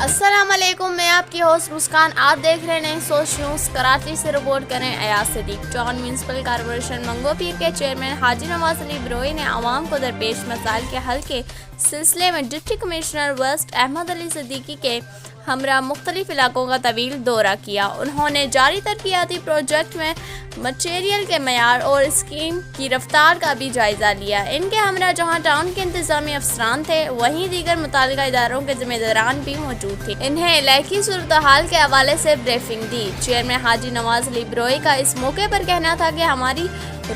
السلام علیکم، میں آپ کی ہوسٹ مسکان. آپ دیکھ رہے ہیں سوچ نیوز. کراچی سے رپورٹ کریں ایاز صدیق. ٹاؤن میونسپل کارپوریشن منگو پیر کے چیئرمین حاجی نواز علی بروئی نے عوام کو درپیش مسائل کے حل کے سلسلے میں ڈپٹی کمشنر ویسٹ احمد علی صدیقی کے ہمراہ مختلف علاقوں کا طویل دورہ کیا. انہوں نے جاری ترقیاتی پروجیکٹ میں مٹیریل کے معیار اور اسکیم کی رفتار کا بھی جائزہ لیا. ان کے ہمراہ جہاں ٹاؤن کے انتظامی افسران تھے، وہیں دیگر متعلقہ اداروں کے ذمہ داران بھی موجود تھے. انہیں علاقائی صورتحال کے حوالے سے بریفنگ دی. چیئرمین حاجی نواز علی بروئی کا اس موقع پر کہنا تھا کہ ہماری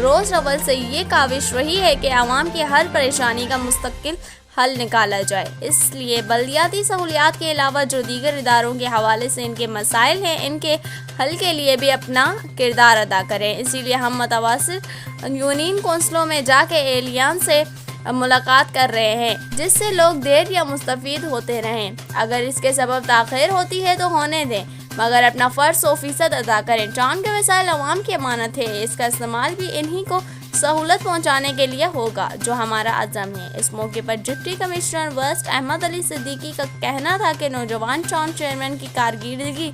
روز اول سے یہ کاوش رہی ہے کہ عوام کی ہر پریشانی کا مستقل حل نکالا جائے. اس لیے بلدیاتی سہولیات کے علاوہ جو دیگر اداروں کے حوالے سے ان کے مسائل ہیں، ان کے حل کے لیے بھی اپنا کردار ادا کریں. اسی لیے ہم متواتر یونین کونسلوں میں جا کے اہلیان سے ملاقات کر رہے ہیں، جس سے لوگ دیر یا مستفید ہوتے رہیں. اگر اس کے سبب تاخیر ہوتی ہے تو ہونے دیں، مگر اپنا فرض 100% ادا کریں. ٹاؤن کے وسائل عوام کی امانت ہے، اس کا استعمال بھی انہی کو سہولت پہنچانے کے لیے ہوگا، جو ہمارا عزم ہے. اس موقع پر ڈپٹی کمشنر ویسٹ احمد علی صدیقی کا کہنا تھا کہ نوجوان ٹاؤن چیئرمین کی کارکردگی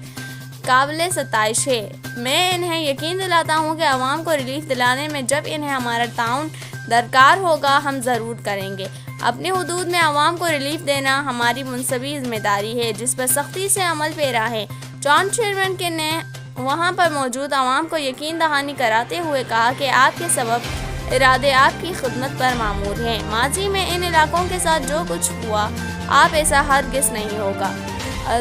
قابل ستائش ہے. میں انہیں یقین دلاتا ہوں کہ عوام کو ریلیف دلانے میں جب انہیں ہمارا تعاون درکار ہوگا، ہم ضرور کریں گے. اپنے حدود میں عوام کو ریلیف دینا ہماری منصبی ذمہ داری ہے، جس پر سختی سے عمل پیرا ہے. ٹاؤن چیئرمین کے نے وہاں پر موجود عوام کو یقین دہانی کراتے ہوئے کہا کہ آپ کے سبب ارادے آپ کی خدمت پر معمور ہیں. ماضی میں ان علاقوں کے ساتھ جو کچھ ہوا، آپ ایسا ہرگز نہیں ہوگا.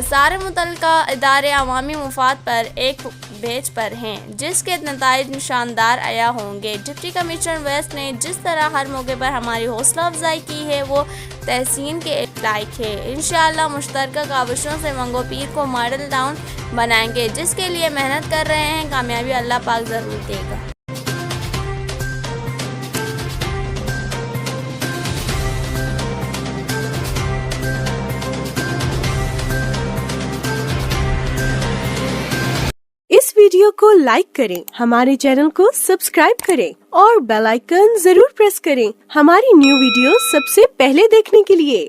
سارے متعلقہ ادارے عوامی مفاد پر ایک بیچ پر ہیں، جس کے نتائج شاندار عیا ہوں گے. ڈپٹی کمشنر ویسٹ نے جس طرح ہر موقع پر ہماری حوصلہ افزائی کی ہے، وہ تحسین کے لائق ہے. انشاءاللہ مشترکہ کاوشوں سے منگو پیر کو ماڈل ٹاؤن بنائیں گے، جس کے لیے محنت کر رہے ہیں. کامیابی اللہ پاک ضرور دے گا. اس ویڈیو کو لائک کریں، ہمارے چینل کو سبسکرائب کریں اور بیل آئیکن ضرور پریس کریں ہماری نیو ویڈیو سب سے پہلے دیکھنے کے لیے.